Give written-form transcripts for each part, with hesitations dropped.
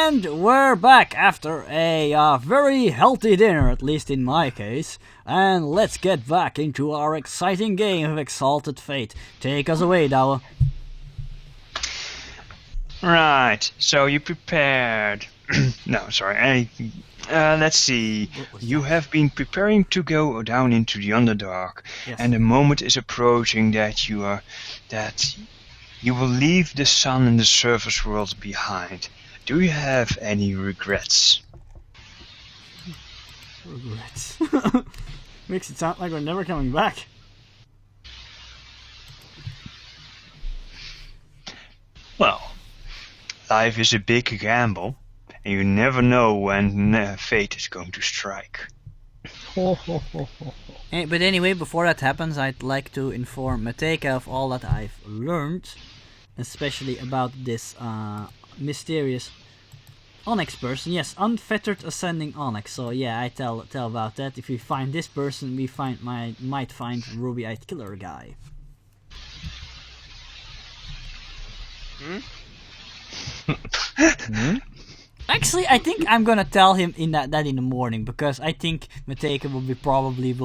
And we're back after a very healthy dinner, at least in my case. And let's get back into our exciting game of Exalted Fate. Take us away, Douwe. Right, so you prepared. No, sorry. Let's see. You have been preparing to go down into the Underdark, Yes. and the moment is approaching that you will leave the sun and the surface world behind. Do you have any regrets? Regrets. Makes it sound like we're never coming back. Well, life is a big gamble, and you never know when fate is going to strike. But anyway, before that happens, I'd like to inform Mateka of all that I've learned, especially about this mysterious Onyx person. Yes, unfettered ascending Onyx. So yeah, I tell about that. If we find this person, we might find Ruby-eyed Killer guy. Actually, I think I'm gonna tell him that in the morning, because I think Mateka will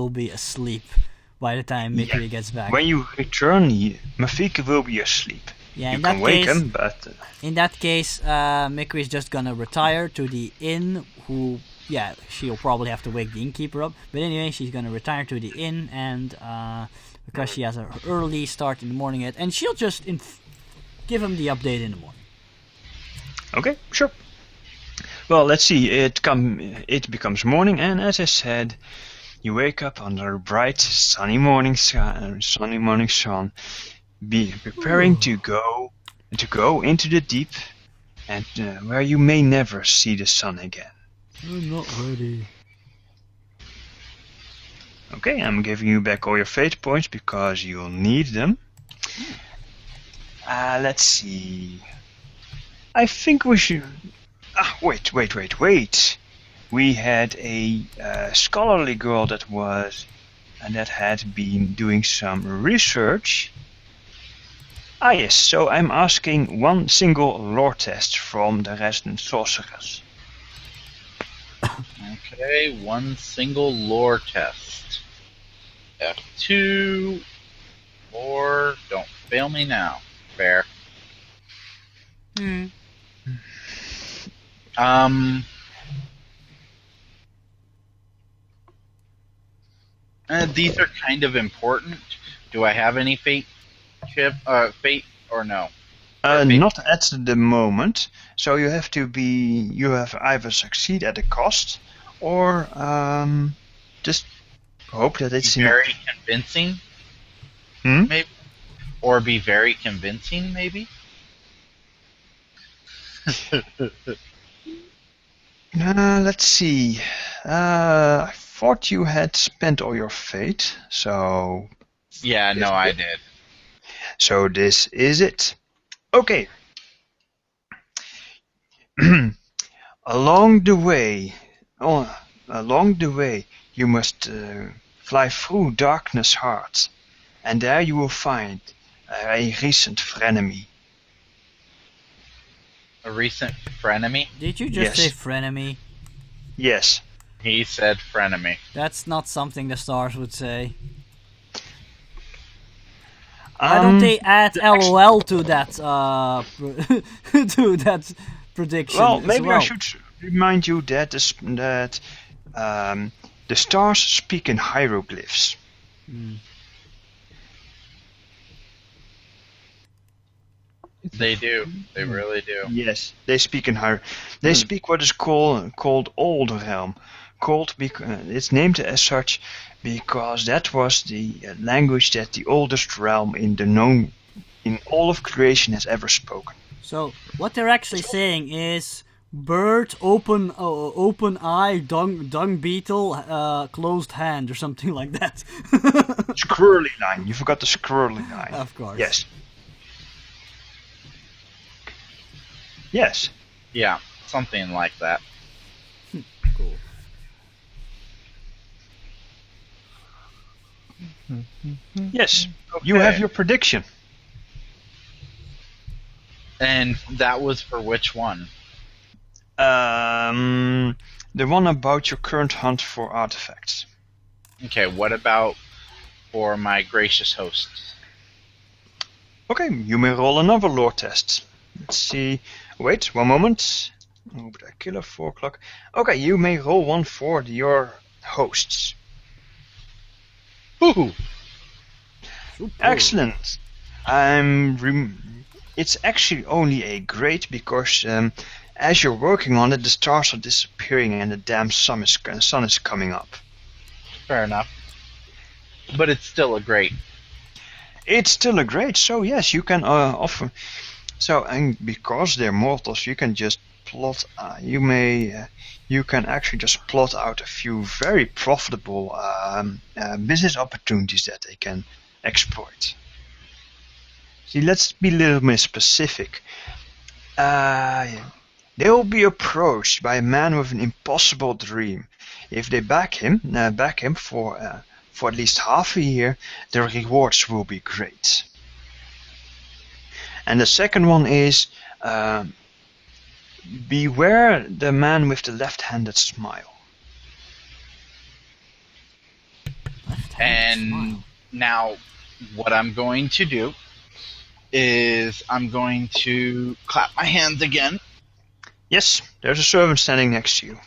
be asleep by the time Mikri gets back. When you return, Mafika will be asleep. Yeah, you can wake him, but in that case, Mikri is just gonna retire to the inn. She'll probably have to wake the innkeeper up. But anyway, she's gonna retire to the inn, and because she has an early start in the morning yet, and she'll just give him the update in the morning. Okay, sure. Well, let's see. It becomes morning, and as I said, you wake up under a bright, sunny morning sun, preparing to go into the deep, and where you may never see the sun again. I'm not ready. Okay, I'm giving you back all your fate points because you'll need them. Let's see. I think we should. Wait. We had a scholarly girl that had been doing some research. Yes, so I'm asking one single lore test from the resident sorceress. Okay, one single lore test. F2. Lore, don't fail me now. Fair. These are kind of important. Do I have any fate or no? Not at the moment. So you have either succeed at a cost, or just hope that it's very convincing. Maybe, or be very convincing, maybe. Let's see. I thought you had spent all your fate, so... Yeah, no, I did. So this is it. Okay. Along the way, you must fly through Darkness Heart, and there you will find a recent frenemy. A recent frenemy? Did you just say frenemy? Yes. He said frenemy. That's not something the stars would say. Why don't they add LOL to that to that prediction? Well, maybe I should remind you that the stars speak in hieroglyphs. They do. They really do. Yes, they speak in They speak what is called Old Realm. It's named as such because that was the language that the oldest realm in all of creation has ever spoken. So what they're actually saying is bird, open eye, dung beetle, closed hand, or something like that. Squirrely line. You forgot the squirrely line. Of course. Yes. Yes. Yeah, something like that. Cool. Yes. Okay. You have your prediction. And that was for which one? The one about your current hunt for artifacts. Okay, what about for my gracious host? Okay, you may roll another lore test. Let's see. Wait, one moment. Oh, but I kill at 4 o'clock. Okay, you may roll one for your hosts. Ooh, Super. Excellent. It's actually only a great because as you're working on it, the stars are disappearing and the damn sun is coming up. fair enough. But it's still a great. It's still a great, so yes, you can offer. So, and because they're mortals, you can just plot. You can actually just plot out a few very profitable business opportunities that they can exploit. See, let's be a little more specific. They will be approached by a man with an impossible dream. If they back him for at least half a year, the rewards will be great. And the second one is beware the man with the left-handed smile. Left-handed And smile. now, what I'm going to do is I'm going to clap my hands again. Yes, there's a servant standing next to you.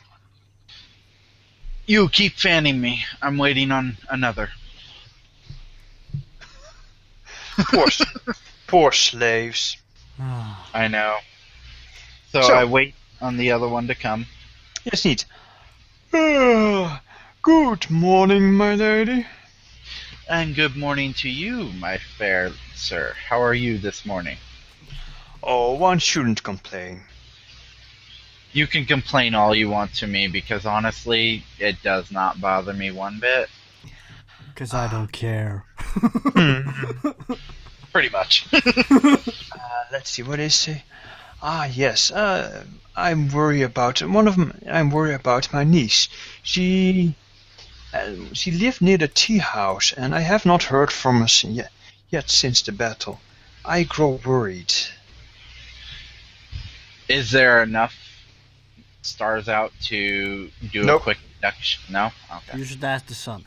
You keep fanning me. I'm waiting on another. Poor slaves. Ah, I know. So So- I wait on the other one to come. Yes, neat. Good morning, my lady. And good morning to you, my fair sir. How are you this morning? Oh, one shouldn't complain. You can complain all you want to me because honestly, it does not bother me one bit. because I don't care. Pretty much. Let's see what is it. Yes. I'm worried about I'm worried about my niece. She lived near the tea house, and I have not heard from her yet since the battle. I grow worried. Is there enough stars out to do Nope. a quick deduction? No? Okay. You should ask the sun.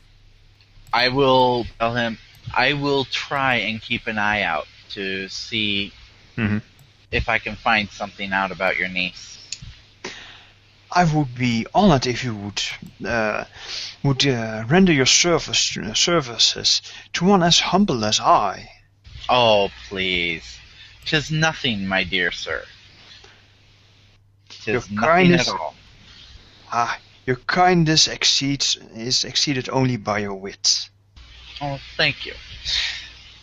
I will tell him, I will try and keep an eye out to see Mhm. if I can find something out about your niece. I would be honored if you would render your services to one as humble as I. Oh, please. 'Tis nothing, my dear sir. 'Tis Your nothing kindness- at all. Your kindness is exceeded only by your wit. Oh, thank you.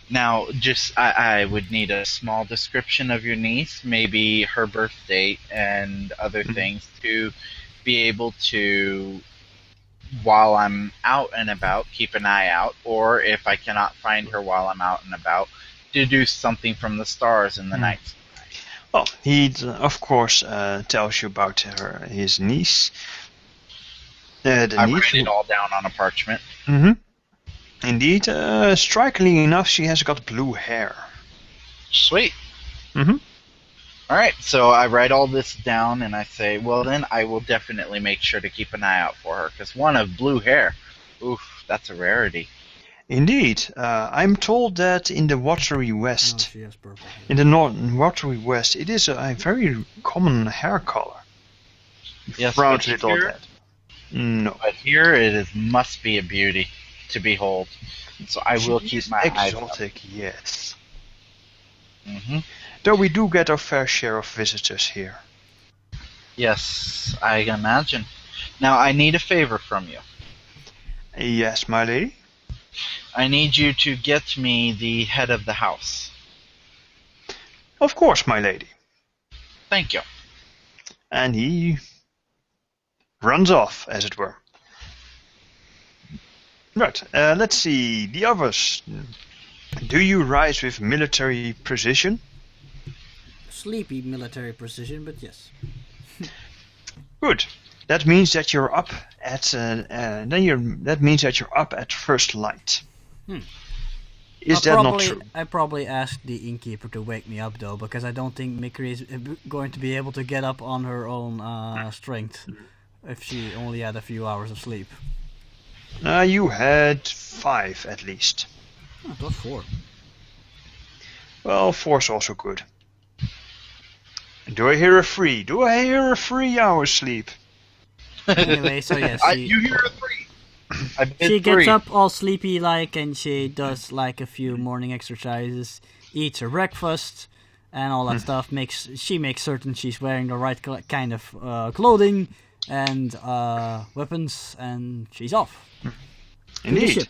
Now, just I would need a small description of your niece, maybe her birth date and other things to be able to, while I'm out and about, keep an eye out, or if I cannot find her while I'm out and about, deduce something from the stars in the night sky. Well, he of course tells you about his niece. The I niece. write it all down on a parchment. Mm-hmm. Indeed, strikingly enough, she has got blue hair. Sweet. Mm-hmm. All right, so I write all this down and I say, well, then I will definitely make sure to keep an eye out for her, because one of blue hair, oof, that's a rarity. Indeed, I'm told that in the watery No, west, she has purple hair. in the watery west, it is a very common hair color. Yes, Frowns but with all here- that. No. But here it is, must be a beauty to behold. So I will She keep is my eyes up. exotic, yes. Hmm. Though we do get our fair share of visitors here. Yes, I imagine. Now I need a favor from you. Yes, my lady. I need you to get me the head of the house. Of course, my lady. Thank you. And he runs off, as it were. Right, let's see. The others. Do you rise with military precision? Sleepy military precision, but yes. Good. That means that you're up at. That means that you're up at first light. Hmm. Is that not true? I probably asked the innkeeper to wake me up though, because I don't think Mikri is going to be able to get up on her own strength if she only had a few hours of sleep. You had 5 at least. Oh, I thought 4. Well, 4's also good. Do I hear a 3? Do I hear a 3 hours sleep? Anyway, so yes, you hear a 3. She gets up all sleepy like, and she does like a few morning exercises, eats her breakfast, and all that stuff. She makes certain she's wearing the right kind of clothing and weapons, and she's off. Indeed. To the ship.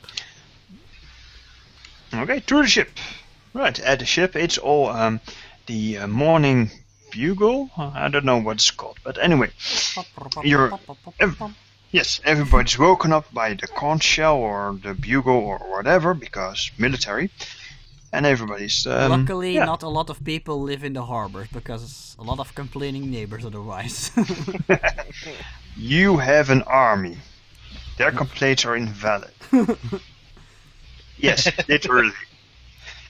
Okay, to the ship. Right, at the ship, it's all the morning bugle. I don't know what it's called, but anyway, yes, everybody's woken up by the conch shell or the bugle or whatever, because military, and everybody's... Luckily, not a lot of people live in the harbor, because a lot of complaining neighbors otherwise. You have an army. Their complaints are invalid. Yes, literally.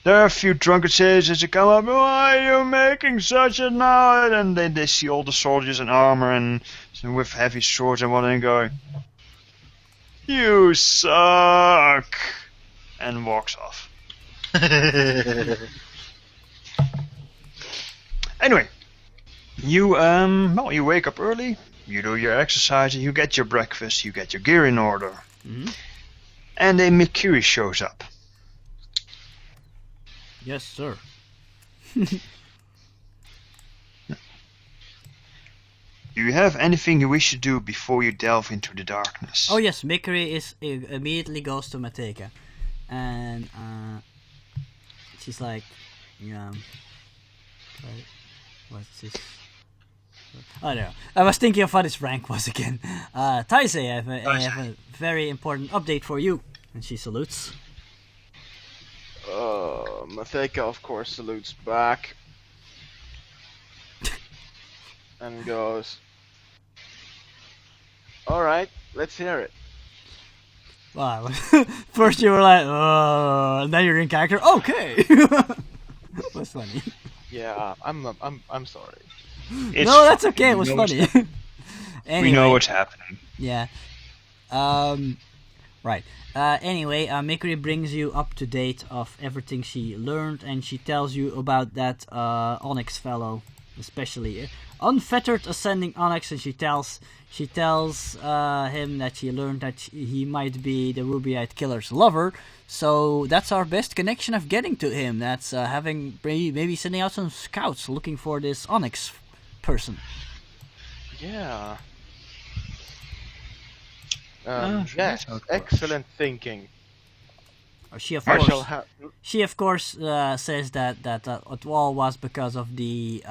There are a few drunken citizens that come up, why are you making such a noise? And then they see all the soldiers in armor and with heavy swords and whatnot, and going, you suck, and walks off. Anyway, you wake up early, you do your exercise, you get your breakfast, you get your gear in order, and a Mercury shows up. Yes, sir. Do you have anything you wish to do before you delve into the darkness? Oh yes, Mikri immediately goes to Mateka, and she's like, what's this? Oh no, I was thinking of what his rank was again. Taisei, I have a very important update for you, and she salutes. Matheka, of course, salutes back and goes, alright, let's hear it. Wow. First you were like, oh, and then you're in character, okay! That's funny. Yeah, I'm sorry. No, that's okay, it was funny. Anyway, we know what's happening. Yeah. Right. Anyway, Mikri brings you up to date of everything she learned, and she tells you about that Onyx fellow, especially unfettered ascending Onyx, and she tells him that she learned that he might be the Ruby-Eyed Killer's lover. So that's our best connection of getting to him. That's having maybe sending out some scouts looking for this Onyx person. Yeah. Yes, excellent thinking. She of course says that it all was because of the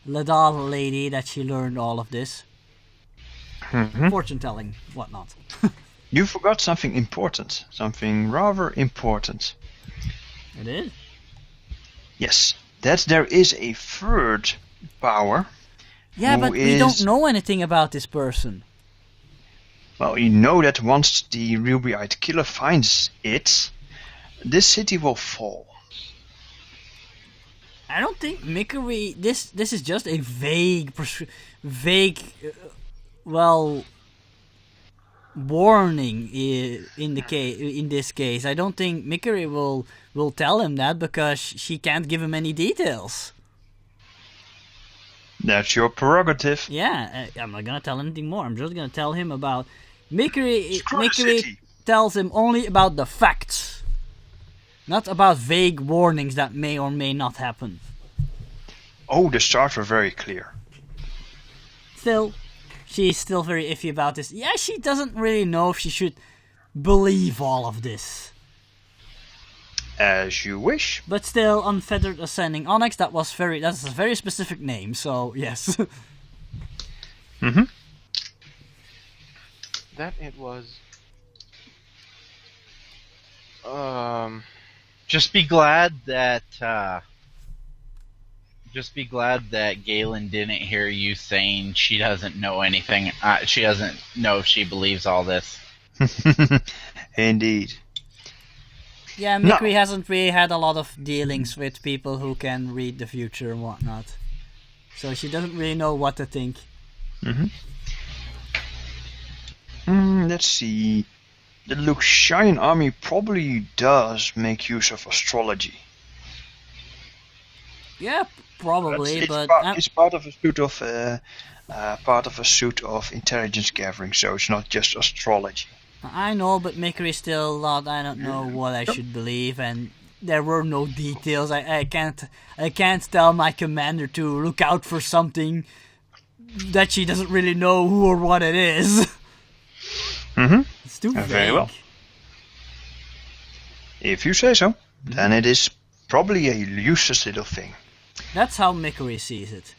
Ladal lady that she learned all of this. Fortune telling, whatnot. You forgot something important, something rather important. It is? Yes, that there is a third power. Yeah, but we don't know anything about this person. Well, you know that once the Ruby-Eyed Killer finds it, this city will fall. I don't think Mikiri... This is just a vague warning in this case. I don't think Mikiri will tell him that, because she can't give him any details. That's your prerogative. Yeah, I'm not gonna tell anything more. I'm just gonna tell him about... Mikiri tells him only about the facts, not about vague warnings that may or may not happen. Oh, the stars were very clear. Still, she's still very iffy about this. Yeah, she doesn't really know if she should believe all of this. As you wish. But still, Unfettered Ascending Onyx, that's a very specific name, so yes. That it was. Just be glad that Galen didn't hear you saying she doesn't know anything. She doesn't know if she believes all this. Indeed. Yeah, Mikri hasn't really had a lot of dealings with people who can read the future and whatnot. So she doesn't really know what to think. Let's see. The Luxian army probably does make use of astrology. Yeah, probably, it's part of a suit of intelligence gathering, so it's not just astrology. I know, but Mikri still thought I don't know what I should believe, and there were no details. I can't tell my commander to look out for something that she doesn't really know who or what it is. It's too vague. Very well. If you say so, then it is probably a useless little thing. That's how Mikri sees it.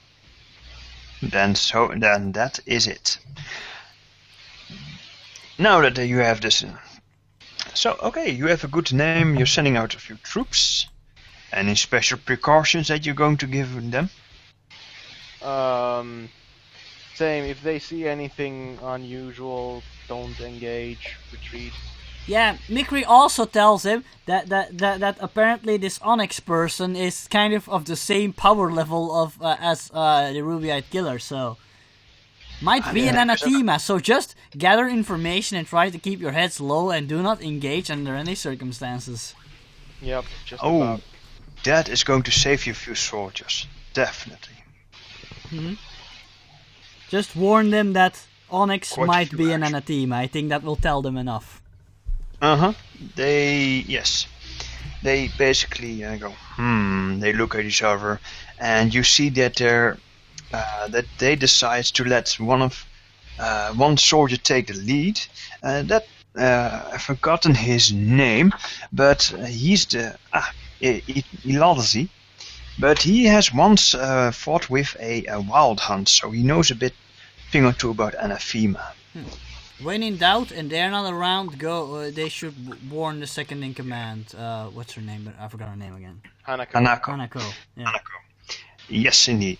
Then that is it. Now that you have this, you have a good name. You're sending out a few troops. Any special precautions that you're going to give them? Same. If they see anything unusual, don't engage. Retreat. Yeah, Mikri also tells him that apparently this Onyx person is kind of the same power level as the Ruby-Eyed Killer, so might be an anathema. So just gather information and try to keep your heads low and do not engage under any circumstances. Yep. Just about. That is going to save you a few soldiers, definitely. Just warn them that Onyx might be an anathema. I think that will tell them enough. They basically go, they look at each other, and you see that they decide to let one soldier take the lead. I've forgotten his name, but he's the Exalted. But he has once fought with a wild hunt, so he knows a thing or two about anathema. When in doubt and they're not around, they should warn the second in command. What's her name? I forgot her name again. Hanako. Yeah. Hanako. Yes, indeed.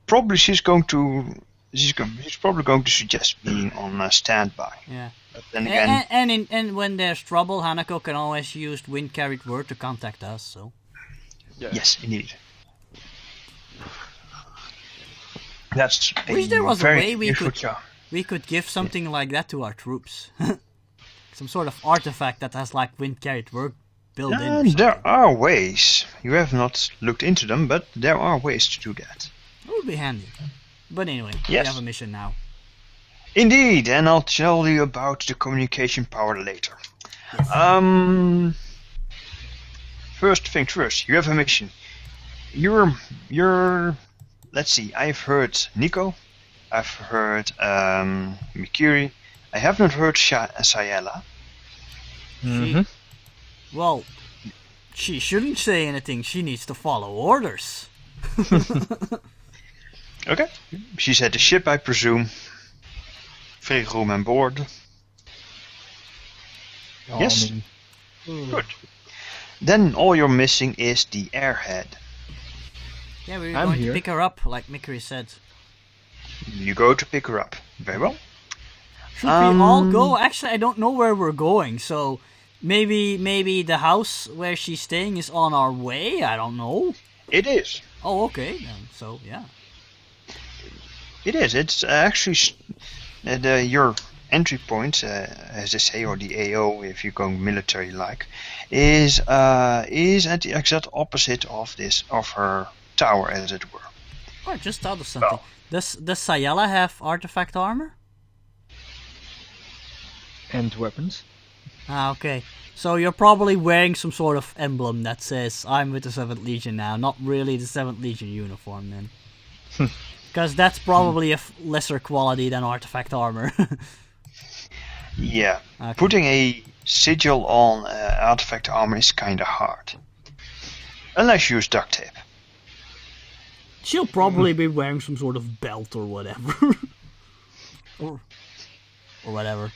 Probably she's probably going to suggest being on standby. Yeah. But then again, and when there's trouble, Hanako can always use wind carried word to contact us. So. Yeah. Yes, indeed. That's Wish there was a way useful job. We could give something like that to our troops. Some sort of artifact that has like wind carried word built in. There are ways. You have not looked into them, but there are ways to do that. It would be handy. But anyway, yes. We have a mission now. Indeed, and I'll tell you about the communication power later. Yes. First things first, you have a mission. You're let's see, I've heard Nico, I've heard Mikiri, I have not heard Sayala. Well, she shouldn't say anything, she needs to follow orders. Okay, she's at the ship, I presume. Free room on board. Yes, good. Then all you're missing is the airhead. Yeah, we were going to pick her up, like Mikiri said. You go to pick her up. Very well. Should we all go? Actually, I don't know where we're going, so maybe the house where she's staying is on our way? I don't know. It is. Oh, okay. So, yeah. It is. It's actually your entry point, as they say, or the AO, if you're going military-like, is at the exact opposite of her tower, as it were. Oh, I just thought of something. Does Sayala have artifact armor? And weapons. Ah, okay. So you're probably wearing some sort of emblem that says, I'm with the 7th Legion now, not really the 7th Legion uniform then. Because that's probably a lesser quality than artifact armor. Yeah. Okay. Putting a sigil on artifact armor is kinda hard. Unless you use duct tape. She'll probably be wearing some sort of belt or whatever. or whatever.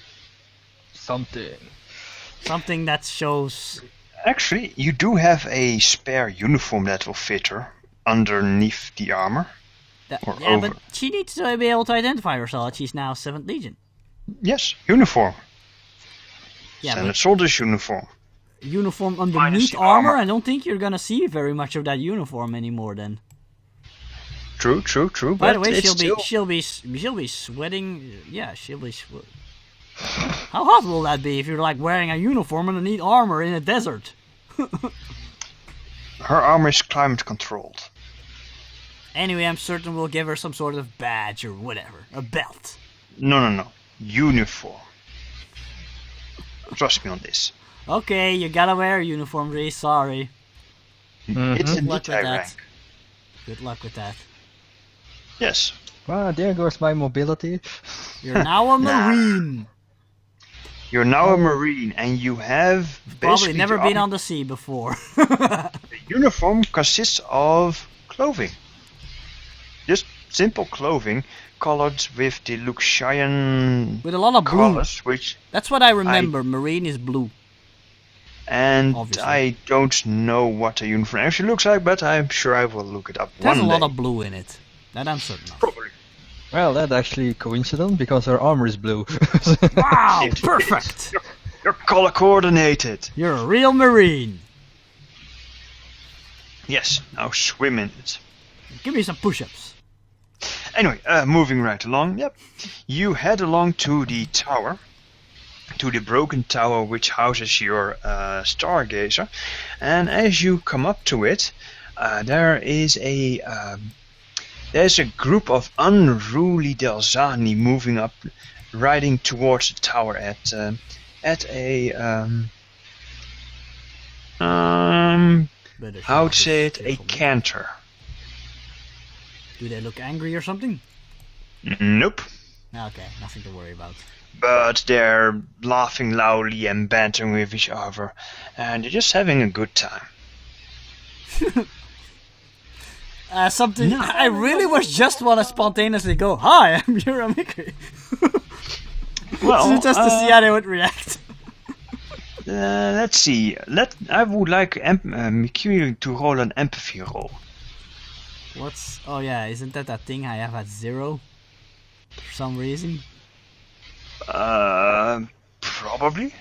Something that shows... Actually, you do have a spare uniform that will fit her underneath the armor. Over. But she needs to be able to identify herself that she's now 7th Legion. Yes, uniform. Yeah, Standard but soldier's uniform. uniform Minus underneath the armor, armor. I don't think you're gonna see very much of that uniform anymore then. True. By the But way, it's still... she'll be sweating. Yeah, she'll be. How hot will that be if you're like wearing a uniform underneath armor in a desert? Her armor is climate controlled. Anyway, I'm certain we'll give her some sort of badge or whatever, a belt. No. Uniform. Trust me on this. Okay, you gotta wear a uniform, Reese. Sorry. It's Good luck indeed with high that. rank. Good luck with that. Yes. Wow, there goes my mobility. You're now a marine. You're now a marine, and you have Probably basically never the been armor- on the sea before. The uniform consists of clothing. Just simple clothing, colored with the Luxian With a lot of blue. colors, which That's what I remember. Marine is blue. and Obviously. I don't know what a uniform actually looks like, but I'm sure I will look it up There's one a lot day. of blue in it. That I'm certain of. Probably. Well, that's actually coincident because her armor is blue. Wow, It perfect. You're color coordinated. You're a real marine. Yes. Now swim in it. Give me some push-ups. Anyway, moving right along. Yep. You head along to the tower, to the broken tower which houses your stargazer, and as you come up to it, there's a group of unruly Delzani moving up, riding towards the tower at a Better how to shoot say it, this a careful. canter. Do they look angry or something? Nope. Okay, nothing to worry about. But they're laughing loudly and bantering with each other, and they're just having a good time. Something I really was just want to spontaneously go, "Hi, I'm Mickey." Well, just to see how they would react. let's see. I would like Mikiri to roll an empathy roll. What's? Oh yeah, isn't that thing I have at 0? For some reason. Probably,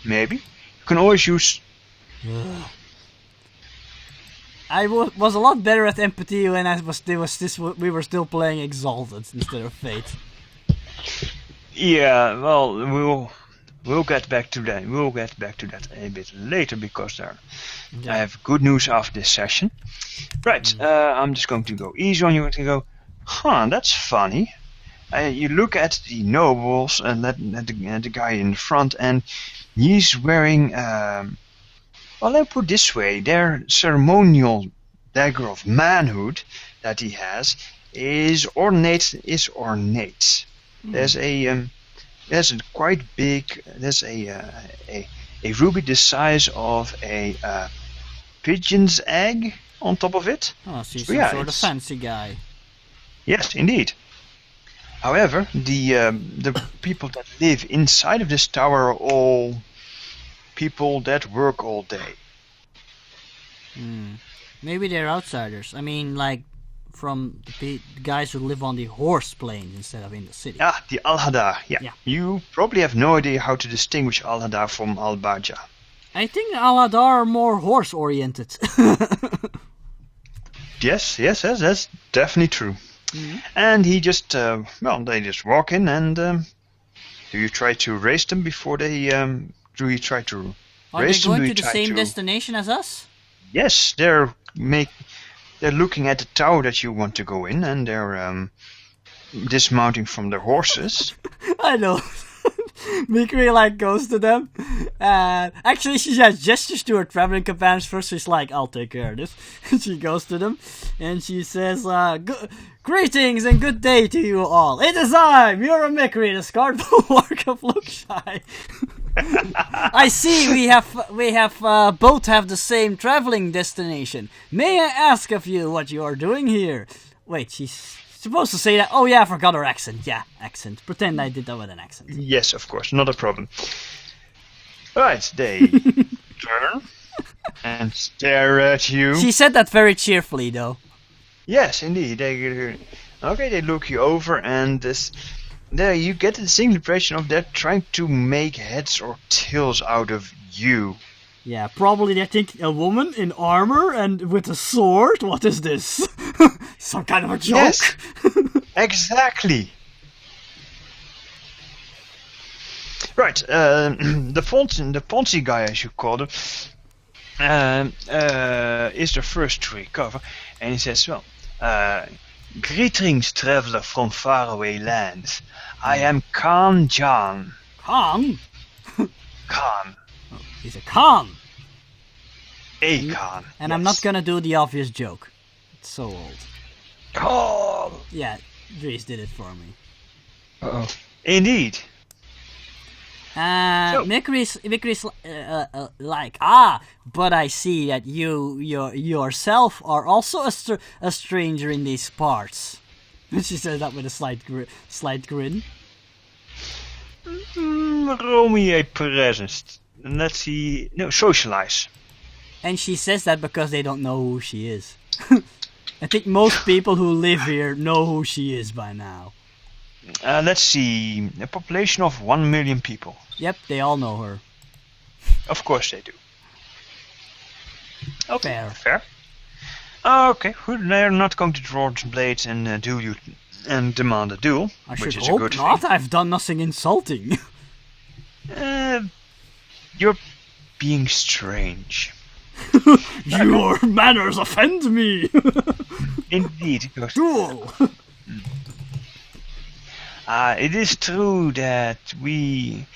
maybe. You can always use. I was a lot better at empathy when we were still playing Exalted instead of Fate. Yeah, well, we'll get back to that. We'll get back to that a bit later because I have good news after this session. Right, I'm just going to go easy on you and go. That's funny. You look at the nobles and at the guy in front, and he's wearing. Well, let me put it this way: their ceremonial dagger of manhood that he has is ornate. There's a quite big. There's a ruby the size of a pigeon's egg on top of it. Oh, so he's So some yeah, sort of it's- fancy guy. Yes, indeed. However, the people that live inside of this tower are all people that work all day. Maybe they're outsiders. I mean, like from the guys who live on the horse plains instead of in the city. Ah, the Al-Hadar. Yeah. Yeah. You probably have no idea how to distinguish Al-Hadar from Al-Baja. I think Aladar are more horse-oriented. Yes, that's definitely true. And he just, they just walk in and do you try to race them before they, do you try to Are they race them? Do going you to the try same to... destination as us? Yes, they're looking at the tower that you want to go in, and they're dismounting from their horses. I know. Mikri like goes to them. Actually, she just gestures to her traveling companions first. She's like, "I'll take care of this." She goes to them and she says, "Greetings and good day to you all. It is I, Mura Mikri, the Scarred Bulwark of Luxai. I see we have both have the same traveling destination. May I ask of you what you are doing here?" Wait, she's supposed to say that. Oh yeah, I forgot her accent. Yeah, accent. Pretend I did that with an accent. Yes, of course, not a problem. Right, they turn and stare at you. She said that very cheerfully, though. Yes, indeed. They look you over, and there you get the same impression of they're trying to make heads or tails out of you. Yeah, probably they think a woman in armor and with a sword. What is this? Some kind of a joke? Yes, exactly. Right, the Ponzi guy, as you called him, is the first to recover, and he says, well, greetings, traveler from faraway lands. I am Khan Jan. Khan? Khan. He's a Khan. A Khan. And I'm not gonna do the obvious joke. It's so old. Khan. Yeah, Dries did it for me. Uh-oh. Indeed. Mikri's like, but I see that you yourself are also a stranger in these parts. And she says that with a slight grin. Roll me a presence. And let's see. No, socialize. And she says that because they don't know who she is. I think most people who live here know who she is by now. Let's see. A population of 1 million people. Yep, they all know her. Of course they do. Okay, Fair. Okay, good. They're not going to draw blades and duel you and demand a duel, I which should is a hope good not. thing. I've done nothing insulting. You're being strange. Your manners offend me. Indeed. Duel. It is true that it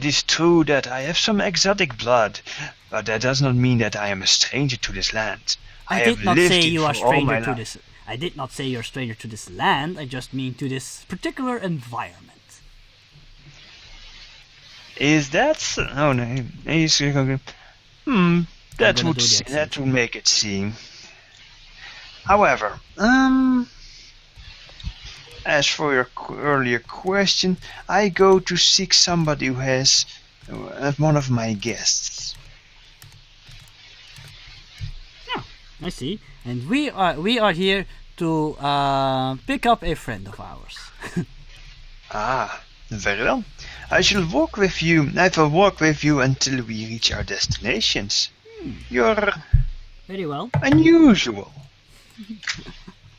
is true that I have some exotic blood, but that does not mean that I am a stranger to this land. I have did not lived say it you are for all my stranger to life. this. I did not say you're a stranger to this land. I just mean to this particular environment. Is that so? Oh no, he's going. That would make it seem. However, as for your earlier question, I go to seek somebody who has one of my guests. I see. And we are here to pick up a friend of ours. Very well. I shall walk with you. I will walk with you until we reach our destinations. You're Very well. unusual.